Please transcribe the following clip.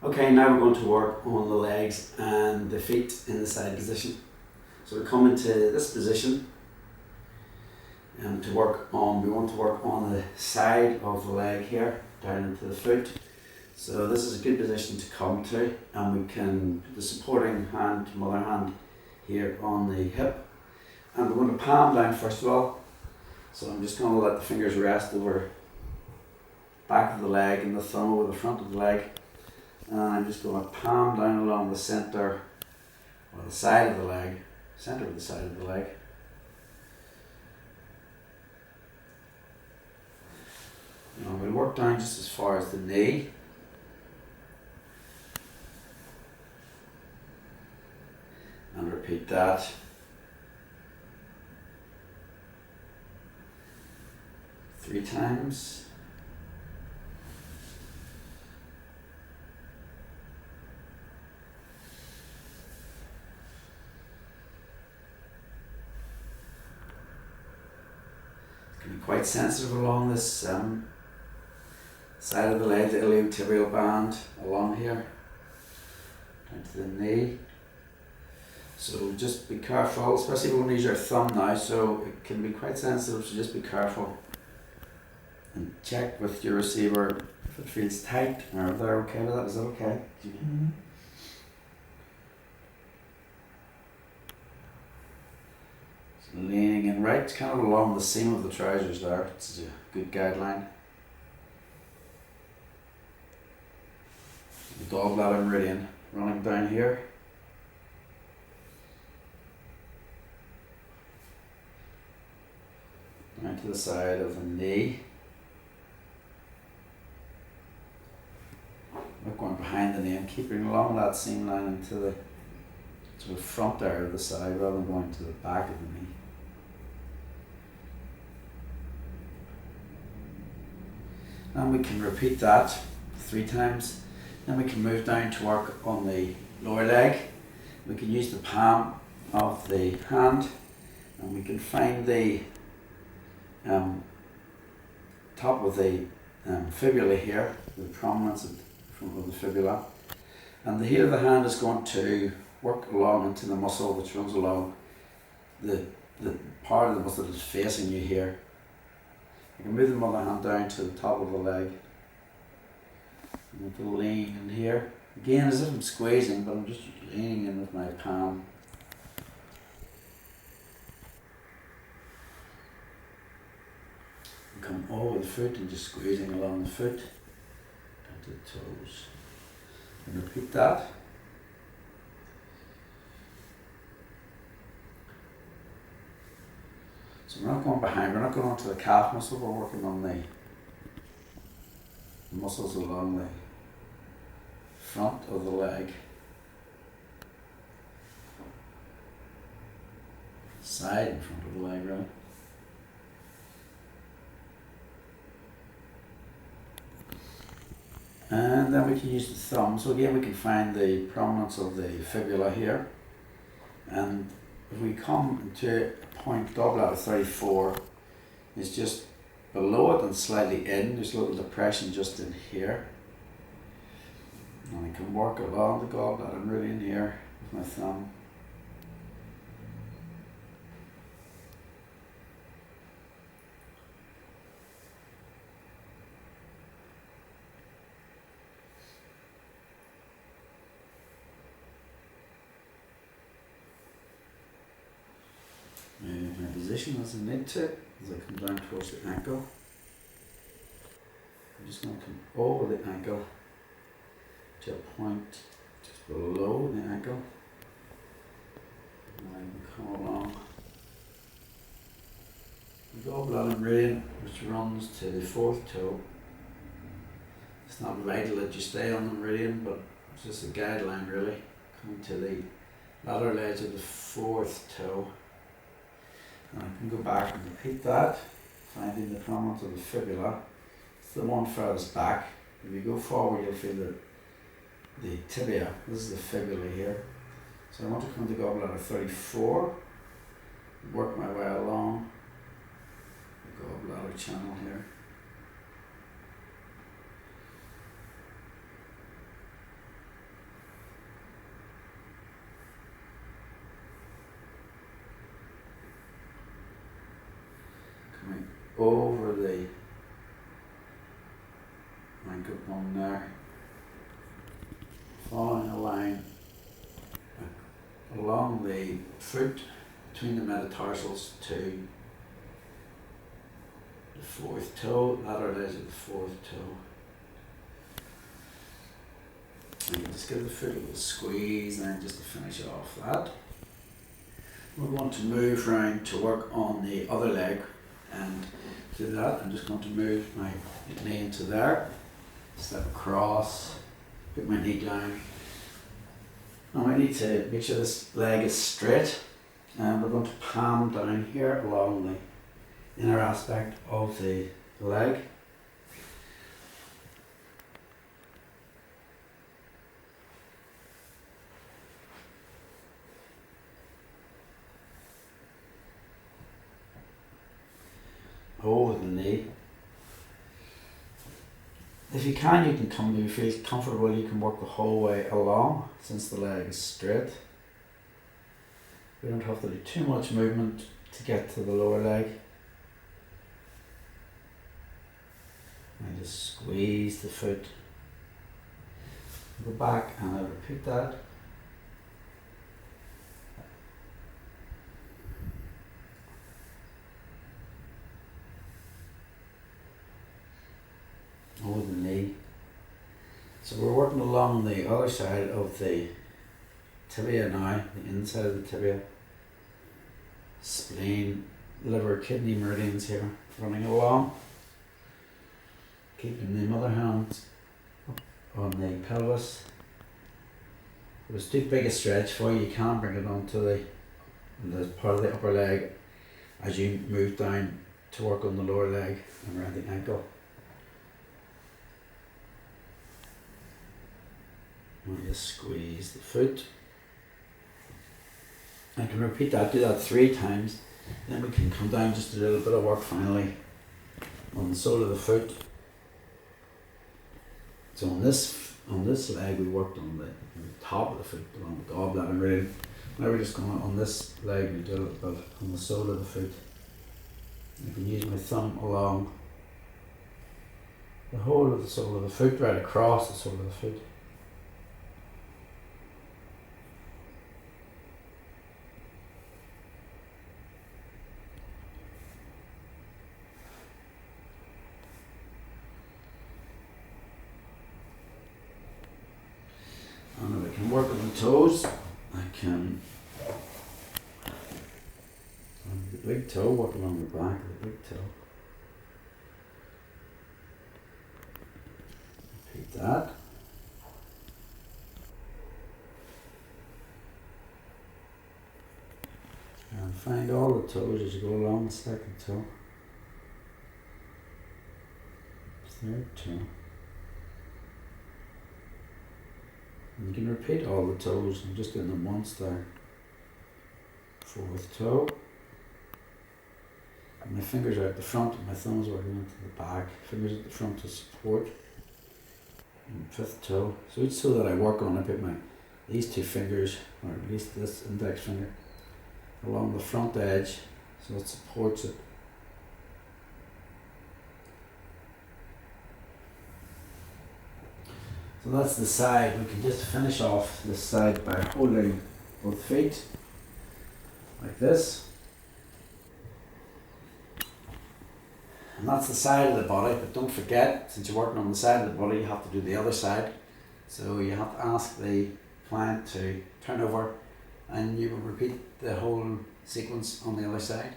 Okay, now we're going to work on the legs and the feet in the side position. So we come into this position and we want to work on the side of the leg here, down into the foot. So this is a good position to come to, and we can put the supporting hand, mother hand, here on the hip. And we're going to palm down first of all. So I'm just going to let the fingers rest over back of the leg and the thumb over the front of the leg. And I'm just going to palm down along the center or the side of the leg, center of the side of the leg. Now we'll work down just as far as the knee. And repeat that. Three times. Can be quite sensitive along this side of the leg, the iliotibial band along here, down to the knee. So just be careful, especially when we use your thumb now, so it can be quite sensitive, so just be careful. And check with your receiver if it feels tight, or if they're okay with that. Is that okay? Mm-hmm. So leaning in right, kind of along the seam of the trousers there. It's a good guideline. The gallbladder meridian running down here. Down to the side of the knee. Not going behind the knee and keeping along that seam line into the front area of the side rather than going to the back of the knee. And we can repeat that 3 times. Then we can move down to work on the lower leg. We can use the palm of the hand, and we can find the top of the fibula here, the prominence of the fibula, and the heel of the hand is going to work along into the muscle which runs along the part of the muscle that's facing you here. You can move the other hand down to the top of the leg. I'm going to lean in here. Again, as if I'm squeezing, but I'm just leaning in with my palm. And come over the foot and just squeezing along the foot. To the toes. And repeat that. So we're not going behind, we're not going onto the calf muscle, we're working on the muscles along the front of the leg, side and front of the leg, really. And then we can use the thumb. So again, we can find the prominence of the fibula here. And if we come to a point gallbladder 34, it's just below it and slightly in. There's a little depression just in here. And I can work along the gallbladder. I'm really in here with my thumb. My position as I need to, as I come down towards the ankle. I'm just going to come over the ankle to a point just below the ankle. And I can come along the gallbladder meridian, which runs to the 4th toe. It's not vital that you stay on the meridian, but it's just a guideline really. Come to the lateral edge of the 4th toe. And I can go back and repeat that, finding the prominence of the fibula. It's the one furthest back. If you go forward, you'll feel the tibia. This is the fibula here. So I want to come to gallbladder 34, work my way along the gallbladder channel here. over the ankle bone there, following a line along the foot between the metatarsals to the fourth toe, lateral edge of the fourth toe. And you just give the foot a little squeeze, and then just to finish off that, we're going to move round to work on the other leg. And to do that, I'm just going to move my knee into there, step across, put my knee down. Now I need to make sure this leg is straight, and we're going to palm down here along the inner aspect of the leg. Over the knee. If you can come, if you feel comfortable, you can work the whole way along since the leg is straight. We don't have to do too much movement to get to the lower leg. And just squeeze the foot. Go back and I'll repeat that. Over the knee. So we're working along the other side of the tibia now, the inside of the tibia, spleen, liver, kidney meridians here running along, keeping the mother hands on the pelvis. If it was too big a stretch for you, you can bring it onto the part of the upper leg as you move down to work on the lower leg and around the ankle. We'll just squeeze the foot. I can repeat that, do that 3 times, then we can come down just a little bit of work finally on the sole of the foot. So on this leg we worked on the top of the foot, along the gallbladder really. Now we're just going on this leg, we do a little bit on the sole of the foot. I can use my thumb along the whole of the sole of the foot, right across the sole of the foot. And I can work on the toes. I can, on the big toe, work along the back of the big toe. Repeat that. And find all the toes as you go along the second toe, third toe. And you can repeat all the toes. I'm just doing them once there. Fourth toe. And my fingers are at the front and my thumbs working into the back. Fingers at the front to support. And fifth toe. So each toe that I work on, I put these 2 fingers, or at least this index finger, along the front edge so it supports it. So that's the side. We can just finish off this side by holding both feet like this. And that's the side of the body, but don't forget, since you're working on the side of the body, you have to do the other side. So you have to ask the client to turn over and you will repeat the whole sequence on the other side.